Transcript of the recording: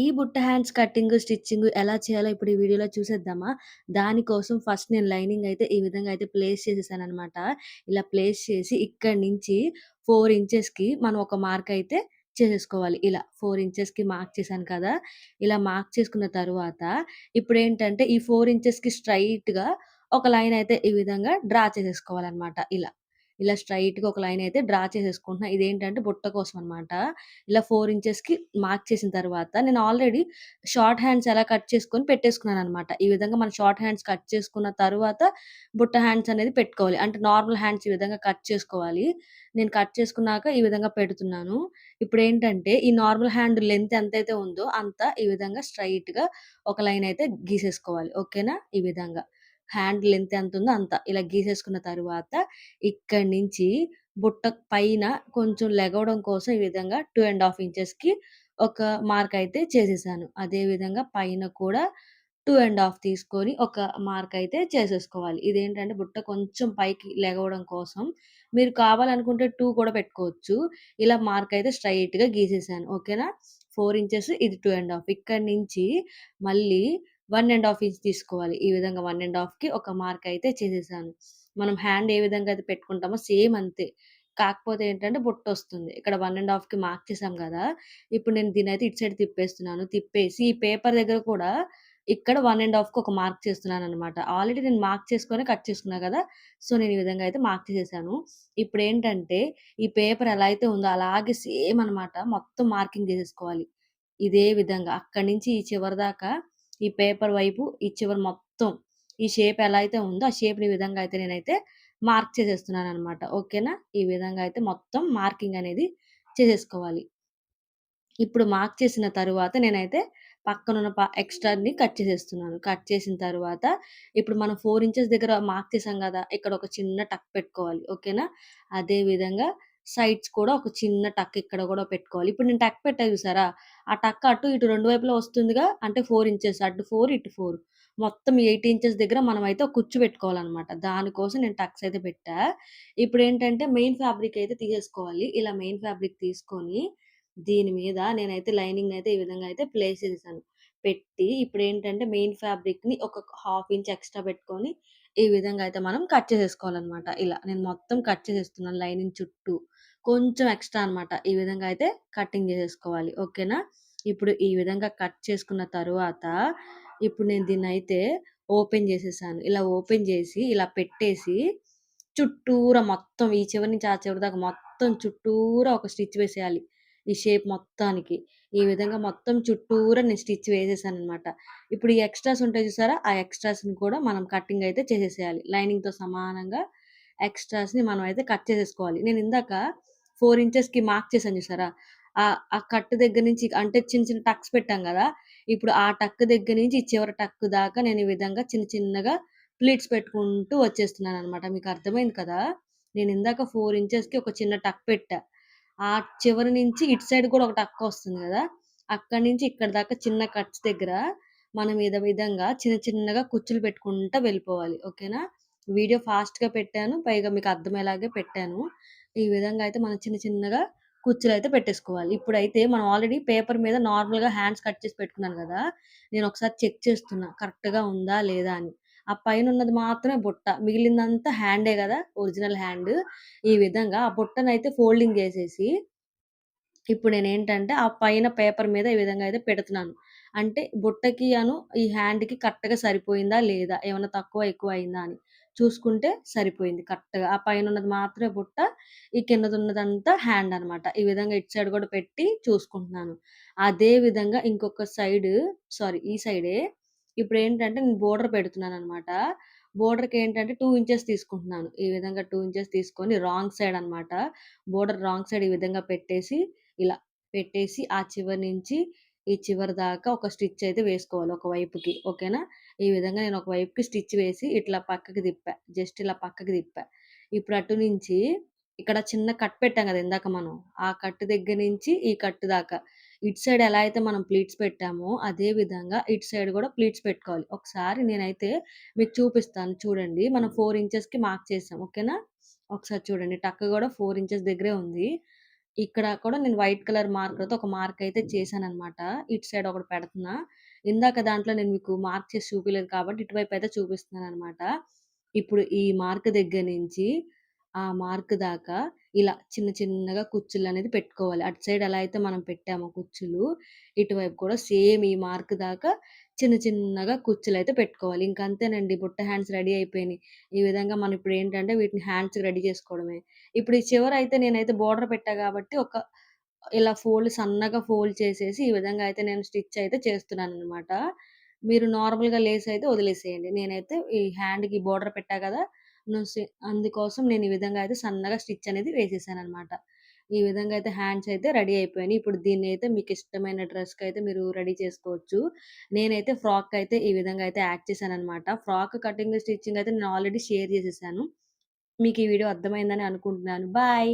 ఈ బుట్ట hands cutting, stitching ఎలా చేయాలో ఇప్పుడు ఈ వీడియోలో చూసేద్దామా? దానికోసం ఫస్ట్ నేను లైనింగ్ అయితే ఈ విధంగా అయితే ప్లేస్ చేసేసాననమాట. ఇలా ప్లేస్ చేసి ఇక్కడి నుంచి 4 ఇంచెస్‌కి మనం ఒక మార్క్ అయితే చేసేసుకోవాలి. ఇలా 4 ఇంచెస్‌కి మార్క్ చేశాను కదా! ఇలా మార్క్ చేసుకున్న తరువాత ఇప్పుడేంటంటే ఈ 4 ఇంచెస్‌కి స్ట్రెయిట్‌గా ఒక లైన్ అయితే ఈ విధంగా డ్రా చేసేసుకోవాలనమాట ఇలా. ఇలా స్ట్రెయిట్‌గా ఒక లైన్ అయితే డ్రా చేసేసుకుంటున్నా. ఇదేంటంటే బుట్ట కోసం అనమాట. ఇలా 4 ఇంచెస్‌కి మార్క్ చేసిన తర్వాత నేను ఆల్రెడీ షార్ట్ హ్యాండ్స్ ఎలా కట్ చేసుకొని పెట్టేసుకున్నాననమాట. ఈ విధంగా మనం షార్ట్ హ్యాండ్స్ కట్ చేసుకున్న తరువాత బుట్ట హ్యాండ్స్ అనేది పెట్టుకోవాలి. అంటే నార్మల్ హ్యాండ్స్ ఈ విధంగా కట్ చేసుకోవాలి. నేను కట్ చేసుకున్నాక ఈ విధంగా పెడుతున్నాను. ఇప్పుడేంటంటే ఈ నార్మల్ హ్యాండ్ లెంత్ ఎంతైతే ఉందో అంత ఈ విధంగా స్ట్రెయిట్‌గా ఒక లైన్ అయితే గీసేసుకోవాలి. ఓకేనా? ఈ విధంగా. హ్యాండ్ లెంత్ ఎంతుందో అంత. ఇలా గీసేసుకున్న తరువాత ఇక్కడి నుంచి బుట్ట పైన కొంచెం లెగవడం కోసం ఈ విధంగా 2 ½ ఇంచెస్‌కి ఒక మార్క్ అయితే చేసేసాను. అదే విధంగా పైన కూడా 2 ½ తీసుకొని ఒక మార్క్ అయితే చేసేసుకోవాలి. ఇదేంటంటే బుట్ట కొంచెం పైకి లెగవడం కోసం. మీరు కావాలనుకుంటే 2 కూడా పెట్టుకోవచ్చు. ఇలా మార్క్ అయితే స్ట్రెయిట్‌గా గీసేసాను. ఓకేనా? 4 ఇంచెస్ ఇది 2 ½. ఇక్కడి నుంచి మళ్ళీ 1 ½ ఇంచ్ తీసుకోవాలి. ఈ విధంగా 1 ½ ఒక మార్క్ అయితే చేసేసాను. మనం హ్యాండ్ ఏ విధంగా అయితే పెట్టుకుంటామో సేమ్ అంతే. కాకపోతే ఏంటంటే బుట్టొస్తుంది. ఇక్కడ 1 ½ మార్క్ చేసాం గదా! ఇప్పుడు నేను దీన్నయితే ఇటు సైడ్ తిప్పేస్తున్నాను. తిప్పేసి ఈ పేపర్ దగ్గర కూడా ఇక్కడ 1 ½ ఒక మార్క్ చేస్తున్నాననమాట. ఆల్రెడీ నేను మార్క్ చేసుకొనే కట్ చేసుకున్నా గదా! సో, నేను ఈ విధంగా అయితే మార్క్ చేసేసాను. ఇప్పుడేంటంటే ఈ పేపర్ ఎలా అయితే ఉందో అలాగే సేమ్ అనమాట మొత్తం మార్కింగ్ చేసేసుకోవాలి. ఇదే విధంగా అక్కడి నుంచి ఈ చివరి దాకా ఈ పేపర్ వైపు ఈ చివర మొత్తం ఈ షేప్ ఎలా అయితే ఉందో ఆ షేప్‌ని ఈ విధంగా అయితే నేనైతే మార్క్ చేసేస్తున్నాననమాట. ఓకేనా? ఈ విధంగా అయితే మొత్తం మార్కింగ్ అనేది చేసేసుకోవాలి. ఇప్పుడు మార్క్ చేసిన తరువాత నేనైతే పక్కనున్న ఎక్స్ట్రాని కట్ చేసేస్తున్నాను. కట్ చేసిన తరువాత ఇప్పుడు మనం 4 ఇంచెస్ దగ్గర మార్క్ చేసాం గదా! ఇక్కడ ఒక చిన్న టక్ పెట్టుకోవాలి. ఓకేనా? అదే విధంగా సైడ్స్ కూడా ఒక చిన్న టక్ ఇక్కడ గూడా పెట్టుకోవాలి. ఇప్పుడు నేను టక్ పెట్టా చూసారా? ఆ టక్ అటు ఇటు 2 వైపులా వస్తుందిగా. అంటే 4 ఇంచెస్ అటు 4 ఇటు 4 మొత్తం 8 ఇంచెస్ దగ్గర మనమైతే ఒక కుచ్చు పెట్టుకోవాలనమాట. దానికోసం నేను టక్స్ అయితే పెట్టా. ఇప్పుడేంటంటే మెయిన్ ఫ్యాబ్రిక్ అయితే తీసేసుకోవాలి. ఇలా మెయిన్ ఫ్యాబ్రిక్ తీసుకొని దీని మీద నేనైతే లైనింగ్‌నయితే ఈ విధంగా అయితే ప్లేస్ చేసేసాను. పెట్టి ఇప్పుడేంటంటే మెయిన్ ఫ్యాబ్రిక్‌ని ఒక హాఫ్ ఇంచ్ ఎక్స్‌ట్రా పెట్టుకొని, ఈ విధంగా అయితే మనం కట్ చేసేసుకోవాలనమాట. ఇలా నేను మొత్తం కట్ చేసేస్తున్నాను లైనింగ్ చుట్టూ. కొంచెం ఎక్స్‌ట్రా అనమాట. ఈ విధంగా అయితే కటింగ్ చేసేసుకోవాలి. ఓకేనా? ఇప్పుడు ఈ విధంగా కట్ చేసుకున్న తరువాత, ఇప్పుడు నేను దీన్నయితే ఓపెన్ చేసేసాను. ఇలా ఓపెన్ చేసి, ఇలా పెట్టేసి, చుట్టూరా మొత్తం ఈ చివరి నుంచి ఆ చివరి దాకా మొత్తం చుట్టూరా ఒక స్టిచ్ వేసేయాలి. ఈ షేప్ మొత్తానికి. ఈ విధంగా మొత్తం చుట్టూరా నేను స్టిచ్ వేసేసాననమాట. ఇప్పుడు ఈ ఎక్స్‌ట్రాస్ ఉంటాయి చూసారా? ఆ ఎక్స్‌ట్రాస్‌ని కూడా మనం కటింగ్ అయితే చేసేసేయాలి. లైనింగ్‌తో సమానంగా ఎక్స్‌ట్రాస్‌ని మనం అయితే కట్ చేసేసుకోవాలి. నేనిందాక 4 ఇంచెస్‌కి మార్క్ చేశాను చూసారా? ఆ కట్ దగ్గర నుంచి అంటే చిన్న చిన్న టక్స్ పెట్టాం గదా! ఇప్పుడు ఆ టక్ దగ్గర నుంచి ఈ చివరి టక్ దాకా నేను ఈ విధంగా చిన్న చిన్నగా ప్లీట్స్ పెట్టుకుంటూ వచ్చేస్తున్నాననమాట. మీకు అర్థమైంది కదా! నేనిందాక 4 ఇంచెస్‌కి ఒక చిన్న టక్ పెట్టా. ఆ చివరి నుంచి ఇటు సైడ్ కూడా ఒక టక్కొస్తుంది గదా! అక్కడి నుంచి ఇక్కడి దాకా చిన్న కట్స్ దగ్గర మనం విధంగా చిన్న చిన్నగా కుచ్చులు పెట్టుకుంటా వెళ్ళిపోవాలి. ఓకేనా? వీడియో ఫాస్ట్‌గా పెట్టాను. పైగా మీకు అర్థమయ్యేలాగే పెట్టాను. ఈ విధంగా అయితే మనం చిన్న చిన్నగా కుచ్చులైతే పెట్టేసుకోవాలి. ఇప్పుడైతే మనం ఆల్రెడీ పేపర్ మీద నార్మల్‌గా హ్యాండ్స్ కట్ చేసి పెట్టుకున్నాను గదా! నేనొకసారి చెక్ చేస్తున్నా కరెక్ట్‌గా ఉందా లేదా అని. ఆ పైనున్నది మాత్రమే బుట్ట. మిగిలిందంతా హ్యాండే గదా! Original hand. ఈ విధంగా ఆ బుట్టనైతే ఫోల్డింగ్ జేసేసి, ఇప్పుడు నేనేంటంటే, ఆ పైన పేపర్ మీద ఈ విధంగా అయితే పెడుతున్నాను. అంటే బుట్టకి ఈ హ్యాండ్‌కి కరెక్ట్‌గా సరిపోయిందా? లేదా? ఏమన్నా తక్కువ, ఎక్కువ అయిందా అని. చూసుకుంటే సరిపోయింది కరెక్ట్‌గా. ఆ పైనున్నది మాత్రమే బుట్ట. ఈ కిందదున్నదంతా హ్యాండ్ అనమాట. ఈ విధంగా ఇటు సైడ్ గూడా పెట్టి చూసుకుంటున్నాను. అదే విధంగా ఇంకొక సైడు ఈ సైడే ఇప్పుడేంటంటే, నేను బోర్డర్ పెడుతున్నాననమాట. బోర్డర్‌కేంటంటే 2 ఇంచెస్ తీసుకుంటున్నాను. ఈ విధంగా 2 ఇంచెస్ తీసుకొని రాంగ్ సైడ్ అనమాట. బోర్డర్ రాంగ్ సైడ్ ఈ విధంగా పెట్టేసి ఇలా పెట్టేసి ఆ చివరి నుంచి ఈ చివరి దాకా ఒక స్టిచ్ అయితే వేసుకోవాలి ఒక వైపుకి. ఓకేనా? ఈ విధంగా నేను ఒక వైపుకి స్టిచ్ వేసి ఇట్లా పక్కకి తిప్పా. జస్ట్ ఇలా పక్కకి తిప్పా. ఇప్పుడు అటు నుంచి ఇక్కడ చిన్న కట్ పెట్టాం గదా! ఇందాక మనం. ఆ కట్ దగ్గర నుంచి ఈ కట్ దాకా. ఇటు సైడ్ ఎలా అయితే మనం ప్లీట్స్ పెట్టామో అదే విధంగా ఇటు సైడ్ గూడా ప్లీట్స్ పెట్టుకోవాలి. ఒకసారి నేనైతే మీకు చూపిస్తాను చూడండి. మనం 4 ఇంచెస్‌కి మార్క్ చేసాం. ఓకేనా? ఒకసారి చూడండి. టక్ గూడా 4 ఇంచెస్ దగ్గరే ఉంది. ఇక్కడ కూడా నేను వైట్ కలర్ మార్కర్‌తో ఒక మార్క్ అయితే చేశాననమాట. ఇటు సైడ్ ఒకటి పెడుతున్నా. ఇందాక దాంట్లో నేను మీకు మార్క్ చేసి చూపియలేదు కాబట్టి ఇటువైపు అయితే చూపిస్తున్నాననమాట. ఇప్పుడు ఈ మార్క్ దగ్గర నుంచి ఆ మార్క్ దాకా ఇలా చిన్న చిన్నగా కుచ్చులనేది పెట్టుకోవాలి. అటు సైడ్ ఎలా అయితే మనం పెట్టామో కుచ్చులు, ఇటువైపు కూడా సేమ్ ఈ మార్క్ దాకా చిన్న చిన్నగా కుచ్చులైతే పెట్టుకోవాలి. ఇంక అంతేనండి, బుట్ట హ్యాండ్స్ రెడీ అయిపోయినియి. ఈ విధంగా మనం ఇప్పుడేంటంటే వీటిని హ్యాండ్స్‌కి రెడీ చేసుకోవడమే. ఇప్పుడు ఈ చివరైతే నేనైతే బోర్డర్ పెట్టా గాబట్టి ఇలా సన్నగా ఫోల్డ్ చేసేసి ఈ విధంగా అయితే నేను స్టిచ్ అయితే చేస్తున్నాననమాట. మీరు నార్మల్‌గా లేస్ అయితే వదిలేసేయండి. నేనైతే ఈ హ్యాండ్‌కి బోర్డర్ పెట్టా గదా! అందుకోసం నేను ఈ విధంగా అయితే సన్నగా స్టిచ్ అనేది వేసేసాననమాట. ఈ విధంగా అయితే హ్యాండ్స్ అయితే రెడీ అయిపోయినియి. ఇప్పుడు దీన్నయితే మీకిష్టమైన డ్రెస్‌కయితే మీరు రెడీ చేసుకోవచ్చు. నేనైతే ఫ్రాక్‌కయితే ఈ విధంగా అయితే యాక్ట్ చేశాననమాట. ఫ్రాక్ కటింగ్, స్టిచ్చింగ్ అయితే నేను ఆల్రెడీ షేర్ చేసేసాను. మీకు ఈ వీడియో అర్థమైందని అనుకుంటున్నాను. బాయ్.